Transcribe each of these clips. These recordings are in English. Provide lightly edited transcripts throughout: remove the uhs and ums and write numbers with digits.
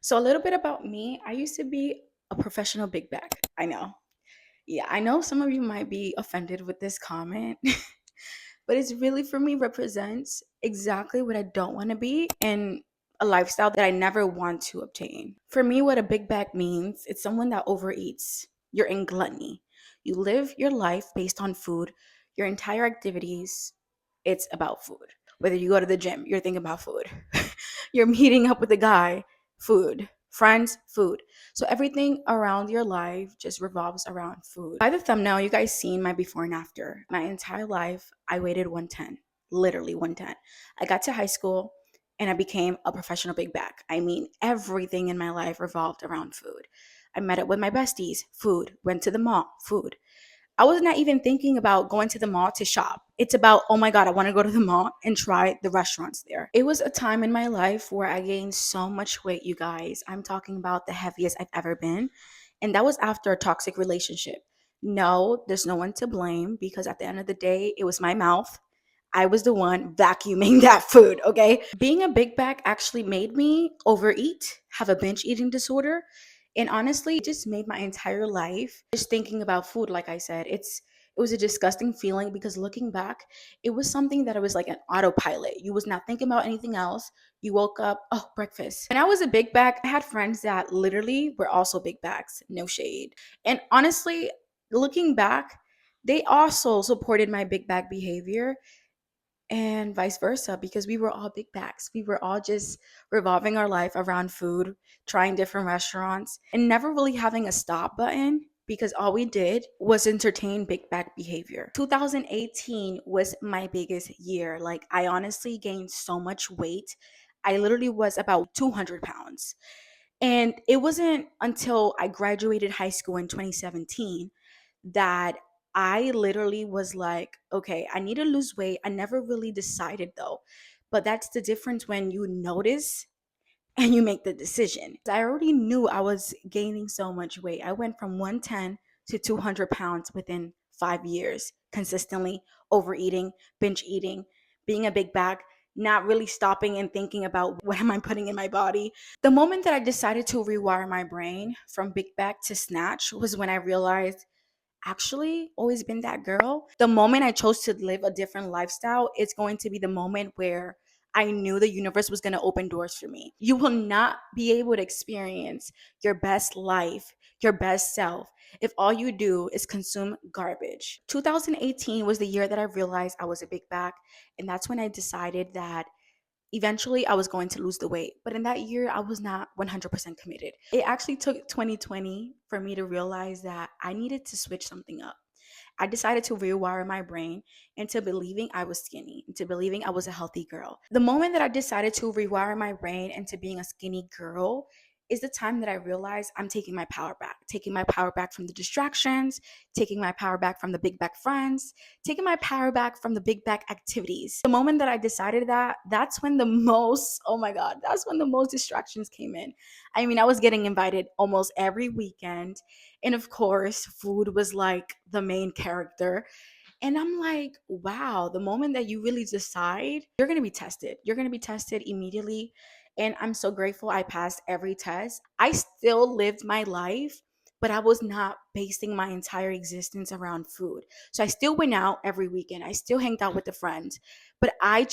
So a little bit about me. I used to be a professional big bag. I know. Yeah, I know some of you might be offended with this comment, but it's really for me represents exactly what I don't want to be and a lifestyle that I never want to obtain. For me, what a big bag means, it's someone that overeats. You're in gluttony. You live your life based on food. Your entire activities, it's about food. Whether you go to the gym, you're thinking about food. You're meeting up with a guy, food. Friends, food. So everything around your life just revolves around food. By the thumbnail, you guys seen my before and after. My entire life, I weighed 110, literally 110. I got to high school and I became a professional big back. I mean, everything in my life revolved around food. I met up with my besties, food. Went to the mall, food. I was not even thinking about going to the mall to shop. It's about, oh my God, I want to go to the mall and try the restaurants there. It was a time in my life where I gained so much weight, you guys. I'm talking about the heaviest I've ever been. And that was after a toxic relationship. No, there's no one to blame because at the end of the day, it was my mouth. I was the one vacuuming that food, okay? Being a big back actually made me overeat, have a binge eating disorder, and honestly, it just made my entire life just thinking about food, like I said. It was a disgusting feeling because looking back, it was something that it was like an autopilot. You was not thinking about anything else. You woke up, oh, breakfast. When I was a big back, I had friends that literally were also big backs, no shade. And honestly, looking back, they also supported my big back behavior and vice versa because we were all big bags. We were all just revolving our life around food, trying different restaurants, and never really having a stop button because all we did was entertain big bag behavior. 2018 was my biggest year. Like, I honestly gained so much weight. I literally was about 200 pounds. And it wasn't until I graduated high school in 2017 that I literally was like, okay, I need to lose weight. I never really decided though. But that's the difference when you notice and you make the decision. I already knew I was gaining so much weight. I went from 110 to 200 pounds within 5 years, consistently overeating, binge eating, being a big bag, not really stopping and thinking about what am I putting in my body. The moment that I decided to rewire my brain from big bag to snatch was when I realized actually always been that girl. The moment I chose to live a different lifestyle, it's going to be the moment where I knew the universe was going to open doors for me. You will not be able to experience your best life, your best self, if all you do is consume garbage. 2018 was the year that I realized I was a big back. And that's when I decided that eventually I was going to lose the weight. But in that year, I was not 100% committed. It actually took 2020 for me to realize that I needed to switch something up. I decided to rewire my brain into believing I was skinny, into believing I was a healthy girl. The moment that I decided to rewire my brain into being a skinny girl is the time that I realized I'm taking my power back from the distractions, taking my power back from the big back friends, taking my power back from the big back activities. The moment that I decided that, that's when the most, oh my God, that's when the most distractions came in. I mean, I was getting invited almost every weekend. And of course, food was like the main character. And I'm like, wow, the moment that you really decide, you're going to be tested. You're going to be tested immediately. And I'm so grateful I passed every test. I still lived my life, but I was not basing my entire existence around food. So I still went out every weekend. I still hanged out with the friends, but I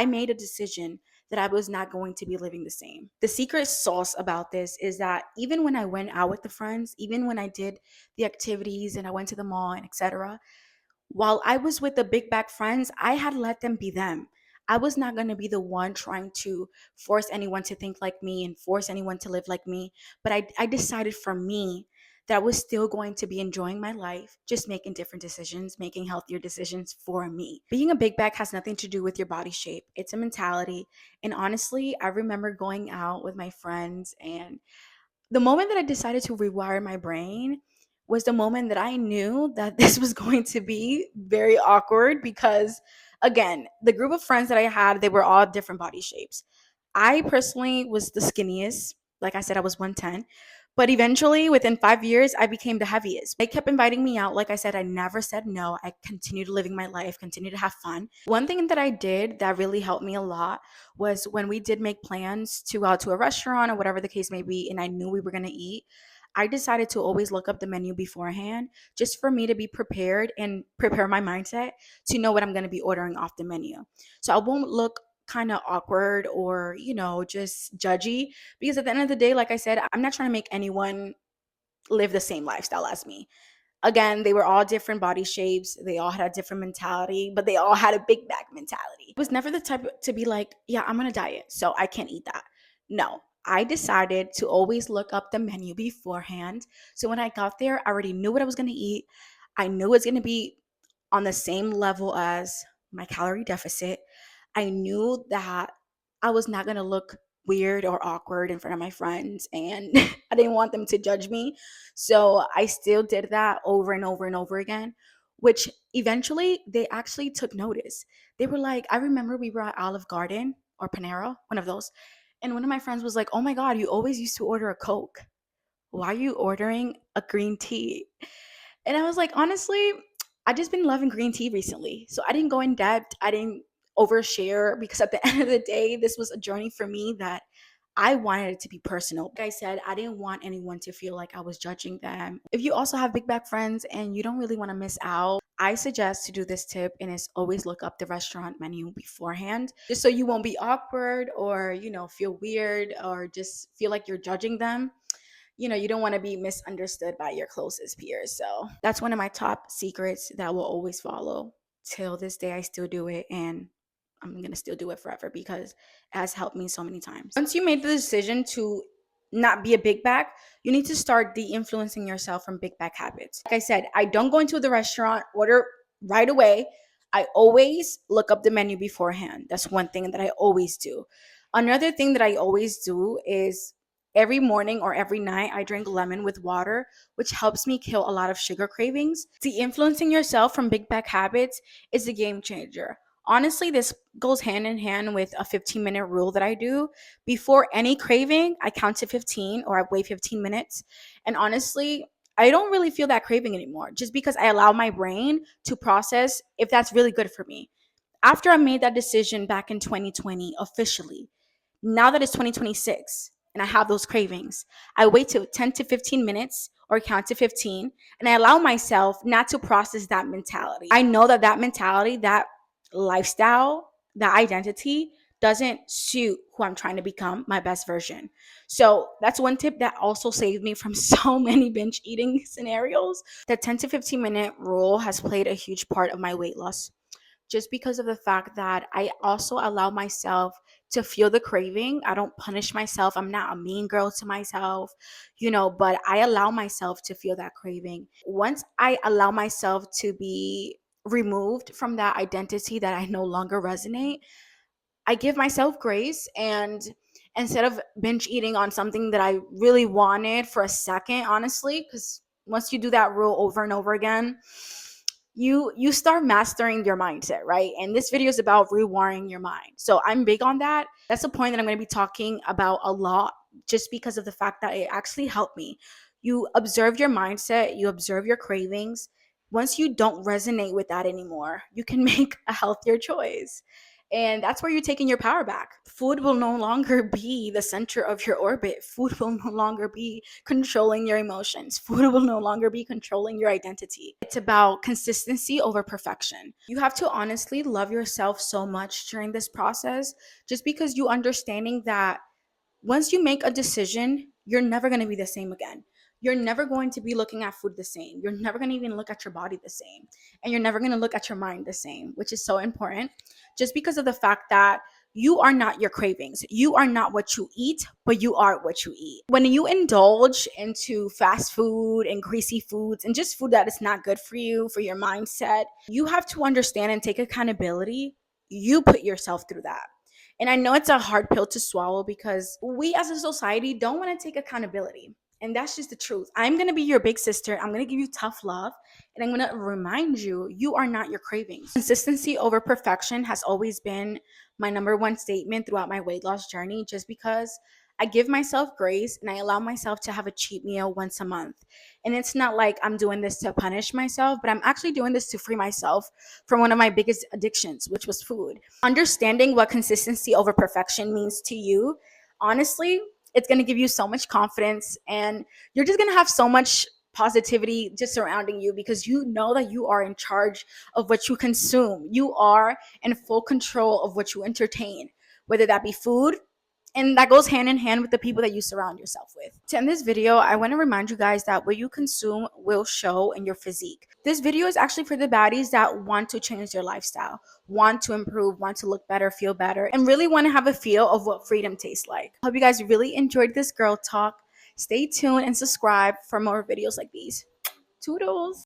made a decision that I was not going to be living the same. The secret sauce about this is that even when I went out with the friends, even when I did the activities and I went to the mall and etc., while I was with the big back friends, I had let them be them. I was not going to be the one trying to force anyone to think like me and force anyone to live like me. But I decided for me that I was still going to be enjoying my life, just making different decisions, making healthier decisions for me. Being a big back has nothing to do with your body shape, it's a mentality. And honestly, I remember going out with my friends, and the moment that I decided to rewire my brain was the moment that I knew that this was going to be very awkward because, again, the group of friends that I had, they were all different body shapes. I personally was the skinniest. Like I said, I was 110. But eventually, within 5 years, I became the heaviest. They kept inviting me out. Like I said, I never said no. I continued living my life, continued to have fun. One thing that I did that really helped me a lot was when we did make plans to go out to a restaurant or whatever the case may be, and I knew we were going to eat, I decided to always look up the menu beforehand just for me to be prepared and prepare my mindset to know what I'm going to be ordering off the menu. So I won't look kind of awkward or, just judgy, because at the end of the day, like I said, I'm not trying to make anyone live the same lifestyle as me. Again, they were all different body shapes. They all had a different mentality, but they all had a big back mentality. I was never the type to be like, yeah, I'm on a diet, so I can't eat that. No, I decided to always look up the menu beforehand. So when I got there, I already knew what I was going to eat. I knew it was going to be on the same level as my calorie deficit. I knew that I was not going to look weird or awkward in front of my friends, and I didn't want them to judge me. So I still did that over and over and over again, which eventually they actually took notice. They were like, I remember we were at Olive Garden or Panera, one of those, and one of my friends was like, "Oh my God, you always used to order a Coke. Why are you ordering a green tea?" And I was like, honestly, I just been loving green tea recently. So I didn't go in depth. I didn't overshare, because at the end of the day, this was a journey for me that I wanted it to be personal. Like I said, I didn't want anyone to feel like I was judging them. If you also have big back friends and you don't really want to miss out, I suggest to do this tip, and it's always look up the restaurant menu beforehand, just so you won't be awkward or, feel weird or just feel like you're judging them. You don't want to be misunderstood by your closest peers. So that's one of my top secrets that will always follow. Till this day, I still do it, and I'm going to still do it forever because it has helped me so many times. Once you made the decision to not be a big back, you need to start de-influencing yourself from big back habits. Like I said, I don't go into the restaurant, order right away. I always look up the menu beforehand. That's one thing that I always do. Another thing that I always do is every morning or every night, I drink lemon with water, which helps me kill a lot of sugar cravings. De-influencing yourself from big back habits is a game changer. Honestly, this goes hand in hand with a 15-minute rule that I do. Before any craving, I count to 15 or I wait 15 minutes. And honestly, I don't really feel that craving anymore, just because I allow my brain to process if that's really good for me. After I made that decision back in 2020 officially, now that it's 2026 and I have those cravings, I wait till 10 to 15 minutes or count to 15, and I allow myself not to process that mentality. I know that that mentality, that lifestyle, that identity doesn't suit who I'm trying to become, my best version. So that's one tip that also saved me from so many binge eating scenarios. The 10 to 15-minute rule has played a huge part of my weight loss, just because of the fact that I also allow myself to feel the craving. I don't punish myself. I'm not a mean girl to myself, but I allow myself to feel that craving. Once I allow myself to be removed from that identity that I no longer resonate, I give myself grace, and instead of binge eating on something that I really wanted for a second, honestly, because once you do that rule over and over again, you start mastering your mindset, right? And this video is about rewiring your mind. So I'm big on that. That's a point that I'm going to be talking about a lot, just because of the fact that it actually helped me. You observe your mindset, you observe your cravings. Once you don't resonate with that anymore, you can make a healthier choice. And that's where you're taking your power back. Food will no longer be the center of your orbit. Food will no longer be controlling your emotions. Food will no longer be controlling your identity. It's about consistency over perfection. You have to honestly love yourself so much during this process, just because you understanding that once you make a decision, you're never going to be the same again. You're never going to be looking at food the same. You're never going to even look at your body the same. And you're never going to look at your mind the same, which is so important, just because of the fact that you are not your cravings. You are not what you eat, but you are what you eat. When you indulge into fast food and greasy foods and just food that is not good for you, for your mindset, you have to understand and take accountability. You put yourself through that. And I know it's a hard pill to swallow, because we as a society don't want to take accountability. And that's just the truth. I'm going to be your big sister. I'm going to give you tough love. And I'm going to remind you, you are not your cravings. Consistency over perfection has always been my number one statement throughout my weight loss journey, just because I give myself grace and I allow myself to have a cheat meal once a month. And it's not like I'm doing this to punish myself, but I'm actually doing this to free myself from one of my biggest addictions, which was food. Understanding what consistency over perfection means to you, honestly, it's going to give you so much confidence, and you're just going to have so much positivity just surrounding you because you know that you are in charge of what you consume. You are in full control of what you entertain, whether that be food, and that goes hand in hand with the people that you surround yourself with. To end this video, I want to remind you guys that what you consume will show in your physique. This video is actually for the baddies that want to change their lifestyle, want to improve, want to look better, feel better, and really want to have a feel of what freedom tastes like. Hope you guys really enjoyed this girl talk. Stay tuned and subscribe for more videos like these. Toodles!